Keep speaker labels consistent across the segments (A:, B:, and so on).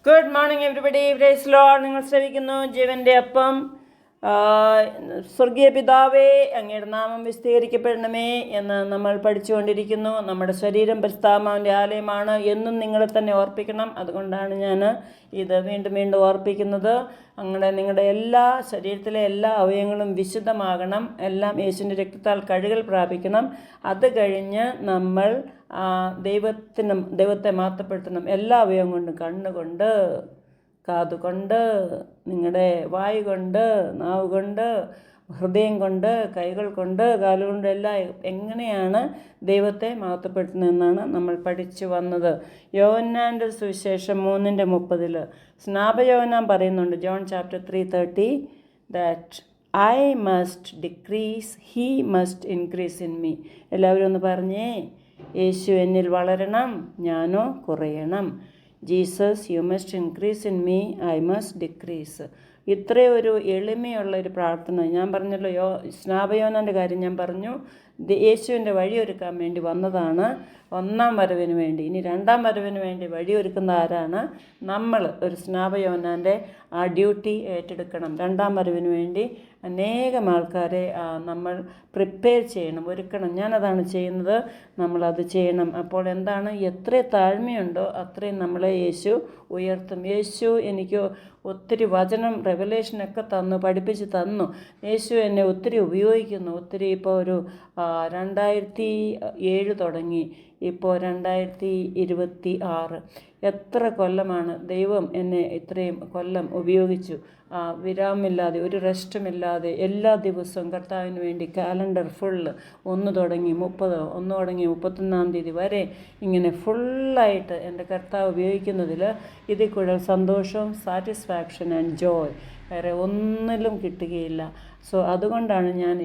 A: Good morning everybody. Praise lord. നിങ്ങൾ ശ്രവിക്കുന്നു ജീവൻ്റെ അപ്പം. സ്വർഗീയ പിതാവേ, അങ്ങയുടെ നാമം വിസ്തീകരിക്കപ്പെടണമേ എന്ന് നമ്മൾ പഠിച്ചുകൊണ്ടിരിക്കുന്നു. നമ്മുടെ ശരീരം പരിശുദ്ധാത്മാവിൻ്റെ ആലയമാണ് എന്നും നിങ്ങളെ തന്നെ ഓർപ്പിക്കണം. അതുകൊണ്ടാണ് ഞാൻ ഇത് വീണ്ടും വീണ്ടും ഓർപ്പിക്കുന്നത്. നിങ്ങളുടെ എല്ലാ ശരീരത്തിലെ എല്ലാ അവയവങ്ങളും വിശുദ്ധമാകണം. എല്ലാം യേശുവിൻ്റെ രക്തത്താൽ കഴുകൽ പ്രാപിക്കണം. അത് കഴിഞ്ഞ് നമ്മൾ ദൈവത്തെ മാറ്റപ്പെടുത്തണം. എല്ലാ അവയവം കൊണ്ടും, കണ്ണുകൊണ്ട്, കാതുകൊണ്ട്, നിങ്ങളുടെ വായു കൊണ്ട്, നാവ് കൊണ്ട്, ഹൃദയം കൊണ്ട്, കൈകൾ കൊണ്ട്, കാലുകൊണ്ട് എല്ലാം എങ്ങനെയാണ് ദൈവത്തെ മഹത്വപ്പെടുത്തുന്നതെന്നാണ് നമ്മൾ പഠിച്ചു വന്നത്. യോഹന്നാൻ്റെ സുവിശേഷം 3:30 സ്നാപയോഹന്നാൻ പറയുന്നുണ്ട്, John chapter 3:30, that I must decrease, he must increase in me. എല്ലാവരും ഒന്ന് പറഞ്ഞേ, യേശു എന്നിൽ വളരണം, ഞാനോ കുറയണം. Jesus, you must increase in me, I must decrease. ഇത്രയൊരു എളിമയുള്ളൊരു പ്രാർത്ഥന. ഞാൻ പറഞ്ഞല്ലോ, സ്നാപയോഹന്നാൻ്റെ കാര്യം ഞാൻ പറഞ്ഞു. യേശുവിൻ്റെ വഴിയൊരുക്കാൻ വേണ്ടി വന്നതാണ്, ഒന്നാം വരവിന് വേണ്ടി. ഇനി രണ്ടാം വരവിന് വേണ്ടി വഴിയൊരുക്കുന്ന ആരാണ്? നമ്മൾ. ഒരു സ്നാപയോഹന്നാൻ്റെ ആ ഡ്യൂട്ടി ഏറ്റെടുക്കണം. രണ്ടാം വരവിന് വേണ്ടി അനേകം ആൾക്കാരെ നമ്മൾ പ്രിപ്പയർ ചെയ്യണം, ഒരുക്കണം. ഞാനതാണ് ചെയ്യുന്നത്. നമ്മളത് ചെയ്യണം. അപ്പോൾ എന്താണ്? എത്ര താഴ്മയുണ്ടോ അത്രയും നമ്മളെ യേശു ഉയർത്തും. യേശു എനിക്ക് ഒത്തിരി വചനം, റെവലേഷനൊക്കെ തന്നു, പഠിപ്പിച്ച് തന്നു. യേശു എന്നെ ഒത്തിരി ഉപയോഗിക്കുന്നു. ഒത്തിരി. ഇപ്പോൾ ഒരു 2007 തുടങ്ങി, ഇപ്പോൾ 2026. എത്ര കൊല്ലമാണ് ദൈവം എന്നെ ഇത്രയും കൊല്ലം ഉപയോഗിച്ചു. വിരാമമില്ലാതെ, ഒരു റെസ്റ്റുമില്ലാതെ എല്ലാ ദിവസവും കർത്താവിന് വേണ്ടി കാലണ്ടർ ഫുള്ള് 1 തുടങ്ങി 31-ാം തീയതി വരെ ഇങ്ങനെ ഫുള്ളായിട്ട് എൻ്റെ കർത്താവ് ഉപയോഗിക്കുന്നതിൽ ഇതിൽ കൂടുതൽ സന്തോഷവും സാറ്റിസ്ഫാക്ഷൻ ആൻഡ് ജോയ് വേറെ ഒന്നിലും കിട്ടുകയില്ല. സോ അതുകൊണ്ടാണ് ഞാൻ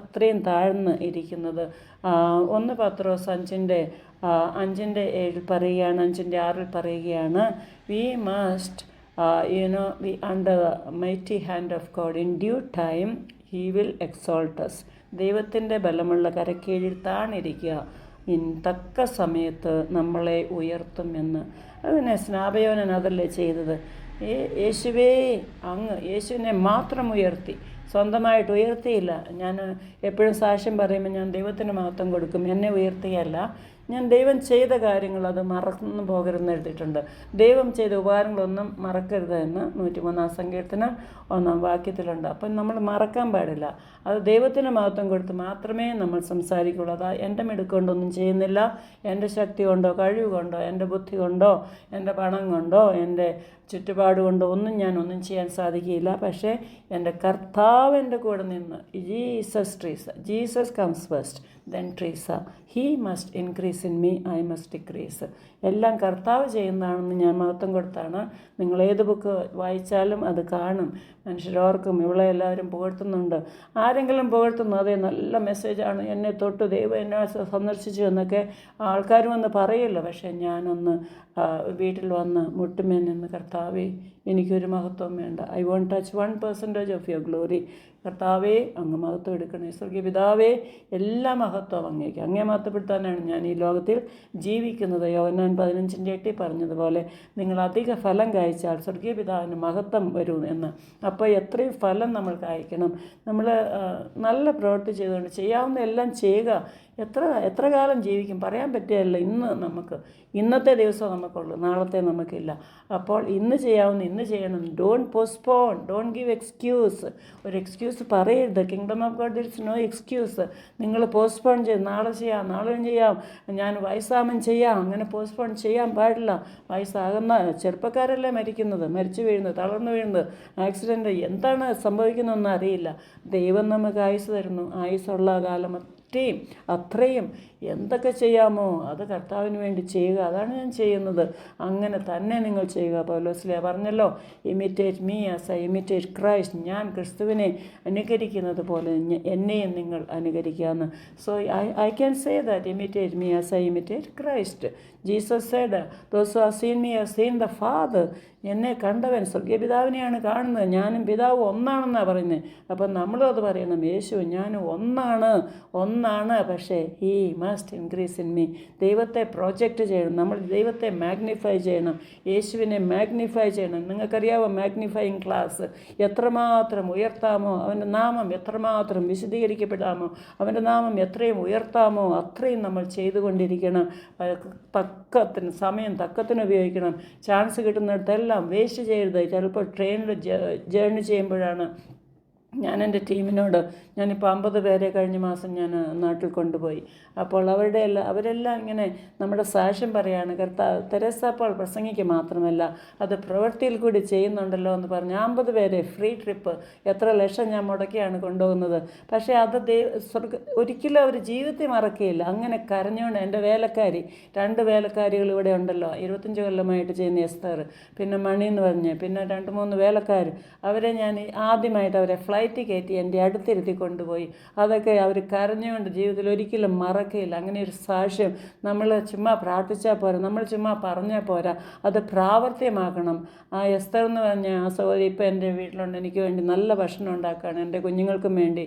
A: അത്രയും താഴ്ന്ന് ഇരിക്കുന്നത്. 1 പത്രോസ് 5:7 പറയുകയാണ്, 5:6 പറയുകയാണ്, we must be under the mighty hand of God. In due time he will exalt us. ദൈവത്തിൻ്റെ ബലമുള്ള കരക്കീഴിൽ താണിരിക്കുക, തക്ക സമയത്ത് നമ്മളെ ഉയർത്തും എന്ന്. അതിനെ സ്നാപയോഹന്നാൻ അതല്ലേ ചെയ്തത്? യേശുവേ, അങ്ങ് യേശുവിനെ മാത്രം ഉയർത്തി, സ്വന്തമായിട്ട് ഉയർത്തിയില്ല. ഞാൻ എപ്പോഴും സാക്ഷ്യം പറയുമ്പോൾ ഞാൻ ദൈവത്തിന് മഹത്വം കൊടുക്കും. എന്നെ ഉയർത്തിയല്ല, ഞാൻ ദൈവം ചെയ്ത കാര്യങ്ങൾ അത് മറന്നു പോകരുതെന്ന് എഴുതിയിട്ടുണ്ട്. ദൈവം ചെയ്ത ഉപകാരങ്ങളൊന്നും മറക്കരുത് എന്ന് 103-ാം സങ്കീർത്തനം 1-ാം വാക്യത്തിലുണ്ട്. അപ്പം നമ്മൾ മറക്കാൻ പാടില്ല. അത് ദൈവത്തിന് മഹത്വം കൊടുത്ത് മാത്രമേ നമ്മൾ സംസാരിക്കുള്ളൂ. അതാ എൻ്റെ മിടുക്കൊണ്ടൊന്നും ചെയ്യുന്നില്ല, എൻ്റെ ശക്തി കൊണ്ടോ, കഴിവ് കൊണ്ടോ, എൻ്റെ ബുദ്ധി കൊണ്ടോ, എൻ്റെ പണം കൊണ്ടോ, എൻ്റെ ചുറ്റുപാട് കൊണ്ടോ ഒന്നും ചെയ്യാൻ സാധിക്കില്ല. പക്ഷേ എൻ്റെ കർത്താവ് എൻ്റെ കൂടെ നിന്ന്, Jesus comes first, then Treesa. He must increase in me, I must decrease. എല്ലാം കർത്താവ് ചെയ്യുന്നതാണെന്ന് ഞാൻ മഹത്വം കൊടുത്താണ്. നിങ്ങൾ ഏത് ബുക്ക് വായിച്ചാലും അത് കാണും. മനുഷ്യരോർക്കും ഇവളെ എല്ലാവരും പുകഴ്ത്തുന്നുണ്ട്. ആരെങ്കിലും പുകഴ്ത്തുന്നു, അതേ നല്ല മെസ്സേജാണ്, എന്നെ തൊട്ട് ദൈവം എന്നെ സന്ദർശിച്ചു എന്നൊക്കെ ആൾക്കാർ വന്ന് പറയില്ല. പക്ഷേ ഞാനൊന്ന് വീട്ടിൽ വന്ന് മുട്ടുമേൻ നിന്ന്, കർത്താവേ എനിക്കൊരു മഹത്വം വേണ്ട, I won't touch 1% of your glory. കർത്താവേ, അങ്ങ് മഹത്വം എടുക്കണേ. സ്വർഗീയ പിതാവേ, എല്ലാ മഹത്വം അങ്ങേക്ക്, അങ്ങേ മഹത്വപ്പെടുത്താനാണ് ഞാൻ ഈ ലോകത്തിൽ ജീവിക്കുന്നത്. യോഹന്നാൻ 15:8 പറഞ്ഞതുപോലെ, നിങ്ങൾ അധിക ഫലം കായ്ച്ചാൽ സ്വർഗീയ പിതാവിന് മഹത്വം വരും എന്ന്. അപ്പോൾ എത്രയും ഫലം നമ്മൾ കായ്ക്കണം. നമ്മൾ നല്ല പ്രവൃത്തി ചെയ്തുകൊണ്ട് ചെയ്യാവുന്ന എല്ലാം ചെയ്യുക. എത്ര കാലം ജീവിക്കും പറയാൻ പറ്റുകയല്ല. ഇന്നത്തെ ദിവസം നമുക്കുള്ളൂ, നാളത്തെ നമുക്കില്ല. അപ്പോൾ ഇന്ന് ചെയ്യാവുന്ന ഇന്ന് ചെയ്യണം. Don't postpone, don't give excuse. ഒരു എക്സ്ക്യൂസ് പറയരുത്. Kingdom of God it's no excuse. നിങ്ങൾ പോസ്റ്റ്പോൺ ചെയ്ത് നാളെ ചെയ്യാം, നാളെ ചെയ്യാം, ഞാൻ വയസ്സാമൻ ചെയ്യാം, അങ്ങനെ പോസ്റ്റ്പോൺ ചെയ്യാൻ പാടില്ല. വയസ്സാകുന്ന ചെറുപ്പക്കാരല്ലേ മരിക്കുന്നത്, മരിച്ചു വീഴുന്നത്, തളർന്നു വീഴുന്നത്, ആക്സിഡൻറ്റ്, എന്താണ് സംഭവിക്കുന്നതെന്ന് അറിയില്ല. ദൈവം നമുക്ക് ആയുസ് തരുന്നു. ആയുസ്സുള്ള കാലം അത്രയും എന്തൊക്കെ ചെയ്യാമോ അത് കർത്താവിന് വേണ്ടി ചെയ്യുക. അതാണ് ഞാൻ ചെയ്യുന്നത്. അങ്ങനെ തന്നെ നിങ്ങൾ ചെയ്യുക. പൗലോസ്ലീഹ പറഞ്ഞല്ലോ, imitate me as I imitate Christ. ഞാൻ ക്രിസ്തുവിനെ അനുകരിക്കുന്നത് പോലെ എന്നെയും നിങ്ങൾ അനുകരിക്കാമെന്ന്. So I can say that, imitate me as I imitate Christ. Jesus said, those who have seen me have seen the father. എന്നെ കണ്ടവൻ സ്വർഗീയ പിതാവിനെയാണ് കാണുന്നത്. ഞാനും പിതാവ് ഒന്നാണെന്നാണ് പറയുന്നത്. അപ്പം നമ്മളും അത് പറയണം, യേശു ഞാനും ഒന്നാണ് ഒന്നാണ്. പക്ഷേ he must increase in me. ദൈവത്തെ പ്രൊജക്റ്റ് ചെയ്യണം, നമ്മൾ ദൈവത്തെ മാഗ്നിഫൈ ചെയ്യണം, യേശുവിനെ മാഗ്നിഫൈ ചെയ്യണം. നിങ്ങൾക്കറിയാമോ മാഗ്നിഫൈയിങ് ക്ലാസ് എത്രമാത്രം ഉയർത്താമോ, അവൻ്റെ നാമം എത്രമാത്രം വിശദീകരിക്കപ്പെടാമോ, അവൻ്റെ നാമം എത്രയും ഉയർത്താമോ അത്രയും നമ്മൾ ചെയ്തുകൊണ്ടിരിക്കണം. തക്കത്തിന് സമയം തക്കത്തിന് ഉപയോഗിക്കണം. ചാൻസ് കിട്ടുന്നിടത്തെല്ലാം വേസ്റ്റ് ചെയ്യരുത്. ചിലപ്പോൾ ട്രെയിനിൽ ജേർണി ചെയ്യുമ്പോഴാണ് ഞാൻ എൻ്റെ ടീമിനോട്, ഞാനിപ്പോൾ 50 പേരെ കഴിഞ്ഞ മാസം ഞാൻ നാട്ടിൽ കൊണ്ടുപോയി. അപ്പോൾ അവരെല്ലാം ഇങ്ങനെ നമ്മുടെ സാക്ഷ്യം പറയുകയാണ്, തെരേസ പോൾ പ്രസംഗിക്കുക മാത്രമല്ല അത് പ്രവൃത്തിയിൽ കൂടി ചെയ്യുന്നുണ്ടല്ലോ എന്ന് പറഞ്ഞ് 50 പേരെ ഫ്രീ ട്രിപ്പ്, എത്ര ലക്ഷം ഞാൻ മുടക്കിയാണ് കൊണ്ടുപോകുന്നത്. പക്ഷേ അത് ഒരിക്കലും അവർ ജീവിതത്തിൽ മറക്കുകയില്ല. അങ്ങനെ കരഞ്ഞുകൊണ്ട് എൻ്റെ വേലക്കാരി, 2 വേലക്കാരികൾ ഇവിടെ ഉണ്ടല്ലോ, 25 കൊല്ലമായിട്ട് ചെയ്യുന്ന എസ്തർ, പിന്നെ മണി എന്ന് പറഞ്ഞ്, പിന്നെ 2-3 വേലക്കാർ, അവരെ ഞാൻ ആദ്യമായിട്ട് അവരെ ഫ്ലൈറ്റ് കയറ്റി എൻ്റെ അടുത്തിരുത്തി കൊണ്ടുപോയി. അതൊക്കെ അവർ കരഞ്ഞുകൊണ്ട് ജീവിതത്തിൽ ഒരിക്കലും മറക്കയില്ല. അങ്ങനെ ഒരു സാക്ഷ്യം നമ്മൾ ചുമ്മാ പ്രാർത്ഥിച്ചാൽ പോരാ, നമ്മൾ ചുമ്മാ പറഞ്ഞാൽ പോരാ, അത് പ്രാവർത്തികമാക്കണം. ആ എസ്തർ എന്ന് പറഞ്ഞ ആ സഹോദരി ഇപ്പോൾ എൻ്റെ വീട്ടിലുണ്ട്, എനിക്ക് വേണ്ടി നല്ല ഭക്ഷണം ഉണ്ടാക്കുകയാണ്, എൻ്റെ കുഞ്ഞുങ്ങൾക്കും വേണ്ടി.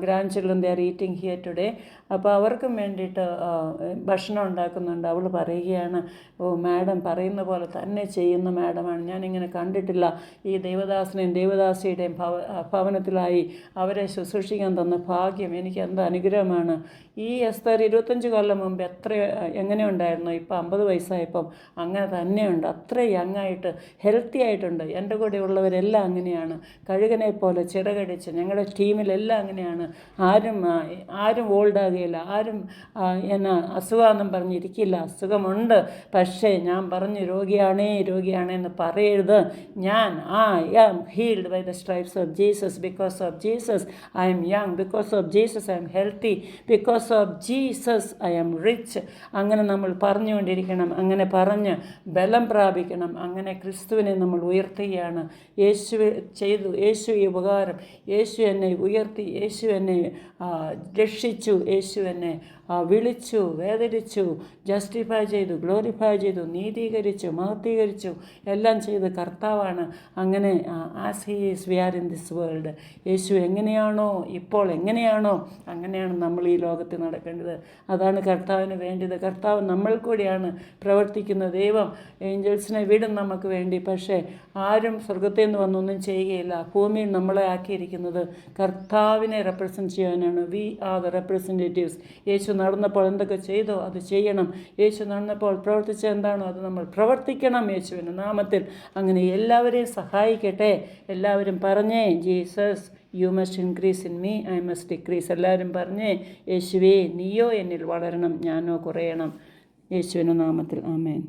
A: Grand children they are eating here today. അപ്പോൾ അവർക്കും വേണ്ടിയിട്ട് ഭക്ഷണം ഉണ്ടാക്കുന്നുണ്ട്. അവൾ പറയുകയാണ്, ഓ മാഡം പറയുന്ന പോലെ തന്നെ ചെയ്യുന്ന മാഡമാണ്, ഞാനിങ്ങനെ കണ്ടിട്ടില്ല. ഈ ദേവദാസനെയും ദേവദാസിയുടെയും ഭവനത്തിലായി അവരെ ശുശ്രൂഷിക്കാൻ തന്ന ഭാഗ്യം എനിക്ക് എന്ത് അനുഗ്രഹമാണ്. ഈ എസ്തർ 25 കൊല്ലം മുമ്പ് എങ്ങനെ ഉണ്ടായിരുന്നു, ഇപ്പോൾ 50 വയസ്സായപ്പം അങ്ങനെ തന്നെയുണ്ട്. അത്ര യങ്ങായിട്ട് ഹെൽത്തി ആയിട്ടുണ്ട്. എൻ്റെ കൂടെ ഉള്ളവരെല്ലാം അങ്ങനെയാണ്, കഴുകനെ പോലെ ചിറകടിച്ച്. ഞങ്ങളുടെ ടീമിലെല്ലാം അങ്ങനെയാണ്. ആരും ഓൾഡാകുകയില്ല, ആരും എന്നെ അസുഖമെന്നും പറഞ്ഞിരിക്കില്ല. അസുഖമുണ്ട്, പക്ഷേ ഞാൻ പറഞ്ഞു രോഗിയാണേ എന്ന് പറയരുത്. ഞാൻ am healed by the stripes of Jesus. Because of Jesus I am young. Because of Jesus I am healthy. Because of Jesus I am rich. അങ്ങനെ നമ്മൾ പറഞ്ഞുകൊണ്ടിരിക്കണം. അങ്ങനെ പറഞ്ഞ് ബലം പ്രാപിക്കണം. അങ്ങനെ ക്രിസ്തുവിനെ നമ്മൾ ഉയർത്തുകയാണ്. യേശു ചെയ്തു, യേശു ഈ ഉപകാരം, യേശു എന്നെ ഉയർത്തി, യേശു എന്നെ രക്ഷിച്ചു, യേശു എന്നെ വിളിച്ചു, വേദനിച്ചു, ജസ്റ്റിഫൈ ചെയ്തു, ഗ്ലോറിഫൈ ചെയ്തു, നീതീകരിച്ചു, മഹത്വീകരിച്ചു, എല്ലാം ചെയ്ത് കർത്താവാണ്. അങ്ങനെ as he is we are in this world. യേശു എങ്ങനെയാണോ ഇപ്പോൾ എങ്ങനെയാണോ അങ്ങനെയാണ് നമ്മൾ ഈ ലോകത്തിൽ നടക്കേണ്ടത്. അതാണ് കർത്താവിന് വേണ്ടത്. കർത്താവ് നമ്മൾ കൂടിയാണ് പ്രവർത്തിക്കുന്നത്. ദൈവം ഏഞ്ചൽസിനെ വിടും നമുക്ക് വേണ്ടി, പക്ഷേ ആരും സ്വർഗത്തിൽ നിന്ന് വന്നൊന്നും ചെയ്യുകയില്ല. ഭൂമിയിൽ നമ്മളെ ആക്കിയിരിക്കുന്നത് കർത്താവിനെ റെപ്രസെൻറ്റ് ചെയ്യാനാണ്. We are the representatives. യേശു നടന്നപ്പോൾ എന്തൊക്കെ ചെയ്തോ അത് ചെയ്യണം. യേശു നടന്നപ്പോൾ പ്രവർത്തിച്ച എന്താണോ അത് നമ്മൾ പ്രവർത്തിക്കണം യേശുവിൻ്റെ നാമത്തിൽ. അങ്ങനെ എല്ലാവരെയും സഹായിക്കട്ടെ. എല്ലാവരും പറഞ്ഞേ, Jesus you must increase in me, I must decrease. എല്ലാവരും പറഞ്ഞേ, യേശുവേ നീയോ എന്നിൽ വളരണം, ഞാനോ കുറയണം. യേശുവിൻ്റെ നാമത്തിൽ ആമേൻ.